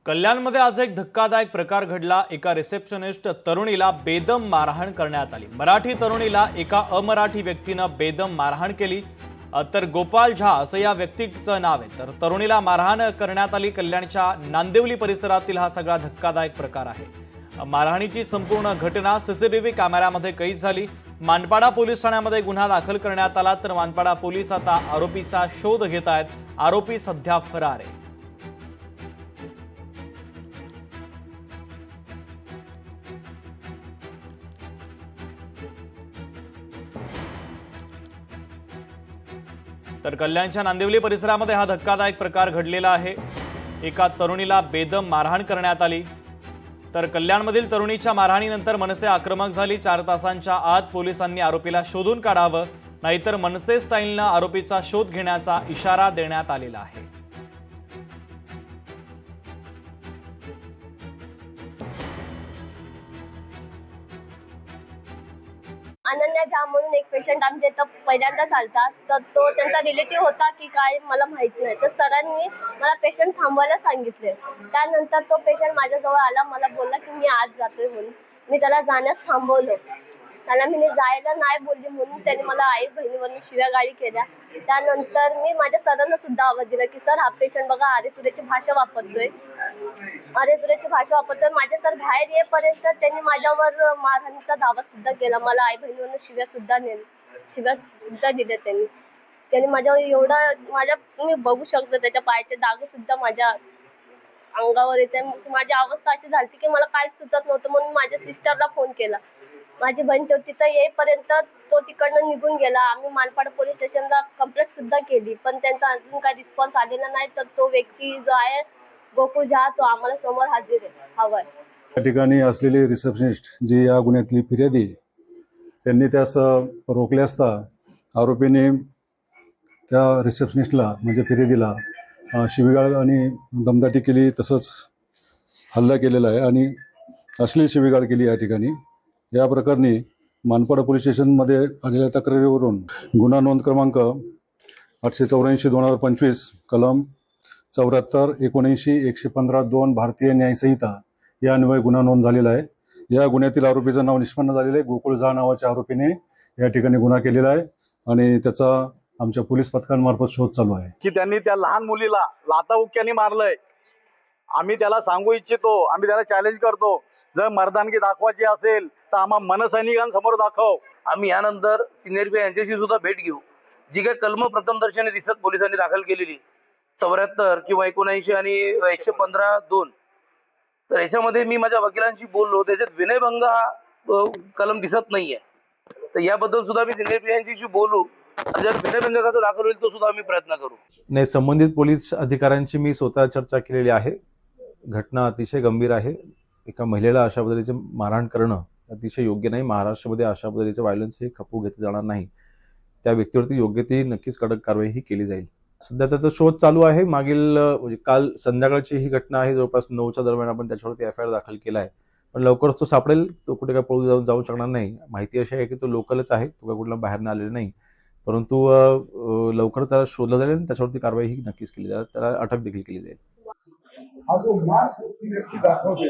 कल्याणमध्ये आज एक धक्कादायक प्रकार घडला। एका रिसेप्शनिस्ट तरुणीला बेदम मारहाण करण्यात आली। मराठी तरुणीला एका अमराठी व्यक्तीनं बेदम मारहाण केली। तर गोपाल झा असं या व्यक्तीचं नाव आहे। तर तरुणीला मारहाण करण्यात आली। कल्याणच्या नांदिवली परिसरातील हा सगळा धक्कादायक प्रकार आहे। मारहाणीची संपूर्ण घटना सीसीटीव्ही कॅमेऱ्यामध्ये कैद झाली। मानपाडा पोलीस ठाण्यामध्ये गुन्हा दाखल करण्यात आला। तर मानपाडा पोलीस आता आरोपीचा शोध घेत आहेत। आरोपी सध्या फरार आहे। तर कल्याणच्या नांदिवली परिसरामध्ये हा धक्कादायक प्रकार घडलेला आहे। एका तरुणीला बेदम मारहाण करण्यात आली। तर कल्याणमधील तरुणीच्या मारहाणीनंतर मनसे आक्रमक झाली। 4 तासांच्या आत पोलिसांनी आरोपीला शोधून काढावं, नाहीतर मनसे स्टाईलनं आरोपीचा शोध घेण्याचा इशारा देण्यात आलेला आहे। अनन्या झा म्हणून एक पेशंट आमच्या इथं पहिल्यांदाच आलता। तर तो त्यांचा रिलेटिव्ह होता की काय मला माहित नाही। तर सरांनी मला पेशंट थांबवायला सांगितले। त्यानंतर तो पेशंट माझ्याजवळ आला, मला बोलला की मी आज जातोय म्हणून। मी त्याला जाण्यास थांबवलं। त्याला मी जायला नाही बोलली म्हणून त्याने मला आई बहिणीवरून शिव्यागाळी केल्या। त्यानंतर मी माझ्या सरांना सुद्धा आवाज दिला की सर हा पेशंट बघा अरे तुरेची भाषा वापरतोय, अरे तुरेची भाषा वापरतोय। माझे सर बाहेर येईपर्यंत त्यांनी माझ्यावर मारहाणीचा दावा सुद्धा केला। मला आई बहिणीवरून शिव्या सुद्धा दिल्या त्यांनी माझ्यावर एवढा तुम्ही बघू शकता त्याच्या पायाचे डाग सुद्धा माझ्या अंगावर येते। माझी अवस्था अशी झाली की मला काहीच सुचत नव्हतं म्हणून माझ्या सिस्टरला फोन केला। माझी बहीण तिथं येईपर्यंत तो तिकडनं निघून गेला। आम्ही मानपाडा पोलीस स्टेशनला कंप्लेंट सुद्धा केली, पण त्यांचा अजून काही रिस्पॉन्स आलेला नाही। तर तो व्यक्ती जो आहे गोकुळ झा तो आम्हाला समोर हजर हवाय। या ठिकाणी असलेले रिसेप्शनिस्ट जी या गुन्ह्यातली फिर्यादी त्यांनी त्यास रोखले असता आरोपीने त्या रिसेप्शनिस्टला म्हणजे फिर्यादीला शिवीगाळ आणि दमदाटी केली, तसंच हल्ला केलेला आहे आणि अश्लील शिवीगाळ केली। या ठिकाणी या प्रकरणी मानपाडा पोलीस स्टेशनमध्ये आलेल्या तक्रारीवरून गुन्हा नोंद क्रमांक 884/2025 कलम 74, 79, 115(2) भारतीय न्याय संहिता या अन्वये गुन्हा नोंद झालेला आहे। या गुन्ह्यातील आरोपीचं नाव निष्पन्न झालेलं आहे। गोकुळ झा नावाच्या आरोपीने या ठिकाणी गुन्हा केलेला आहे आणि त्याचा आमच्या पोलीस पथकांमार्फत शोध चालू आहे। की त्यांनी त्या लहान मुलीला लाथाबुक्क्यांनी मारलंय। आम्ही त्याला सांगू इच्छितो, आम्ही त्याला चॅलेंज करतो, जर मर्दानगी दाखवायची असेल तर आम्हा मनसैनिकांसमोर दाखव। आम्ही यानंतर सिनियर पी यांच्याशी सुद्धा भेट घेऊ। जी काही कलम प्रथमदर्शनी दिसत पोलिसांनी दाखल केलेली 74 किंवा 79 आणि 115(2), तर याच्यामध्ये मी माझ्या वकिलांशी बोललो, त्याच्यात विनयभंग हा कलम दिसत नाहीये। तर याबद्दल सुद्धा मी सिनियर पी यांच्याशी बोलू, जर विनयभंगाचा दाखल होईल तो सुद्धा आम्ही प्रयत्न करू। नाही, संबंधित पोलीस अधिकाऱ्यांची मी स्वतः चर्चा केलेली आहे। घटना अतिशय गंभीर आहे। एका महिलेला अशा पद्धतीचे मारहाण करणं अतिशय योग्य नाही। महाराष्ट्रामध्ये अशा पद्धतीचे व्हायलन्स हे खपवू घेतले जाणार नाही। त्या व्यक्तीवरती योग्य ती नक्कीच कडक कारवाई ही केली जाईल। सध्या त्याचा शोध चालू आहे। मागील म्हणजे काल संध्याकाळची ही घटना आहे। जवळपास 9च्या दरम्यान आपण त्याच्यावरती FIR दाखल केला आहे, पण लवकरच तो सापडेल। तो कुठे काय पळू जाऊ शकणार नाही। माहिती अशी आहे की तो लोकलच आहे, तो काय कुठला बाहेरनं आलेला नाही, परंतु लवकर त्याला शोधलं जाईल आणि त्याच्यावरती कारवाई ही नक्कीच केली जाईल। त्याला अटक देखील केली जाईल। हा जो मास्क व्यक्ती दाखवते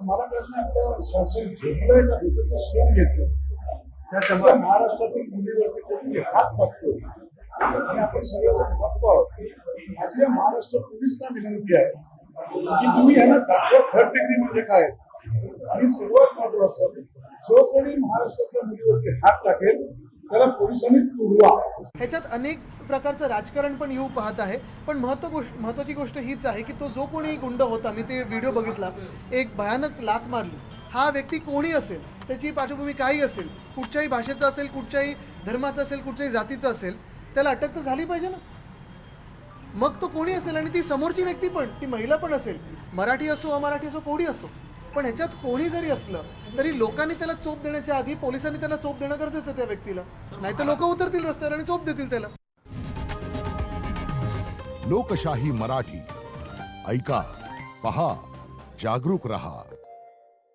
मला त्यातनं शासन झोपलंय का त्याचं सोंग घेतलं त्याच्यामुळे महाराष्ट्रातील मुलीवरती कोणी हात टाकतो आणि आपण सगळेजण बघतो आहोत। माझ्या महाराष्ट्र पोलिसांना विनंती आहे की तुम्ही यांना दाखवा 3rd डिग्री म्हणजे काय। आणि सर्वात महत्वाचं, जो कोणी महाराष्ट्रातल्या मुलीवरती हात टाकेल त्याला पोलिसांनी तुडवा। ह्याच्यात अनेक प्रकारचं राजकारण पण येऊ पाहत आहे, पण महत्त्वाची गोष्ट हीच आहे की तो जो कोणी गुंड होता, मी ते व्हिडिओ बघितला, एक भयानक लाथ मारली। हा व्यक्ती कोणी असेल, त्याची पार्श्वभूमी काही असेल, कुठच्याही भाषेचा असेल, कुठच्याही धर्माचा असेल, कुठच्याही जातीचा असेल, त्याला अटक तर झाली पाहिजे ना। मग तो कोणी असेल आणि ती समोरची व्यक्ती पण, ती महिला पण असेल, मराठी असो अमराठी असो कोणी असो, पण ह्याच्यात कोणी जरी असलं तरी लोकांनी त्याला चोप देण्याच्या आधी पोलिसांनी त्याला चोप देणं गरजेचं आहे त्या व्यक्तीला, नाहीतर लोक उतरतील रस्त्यावर आणि चोप देतील त्याला। लोकशाही मराठी ऐका, पहा, जागरूक रहा।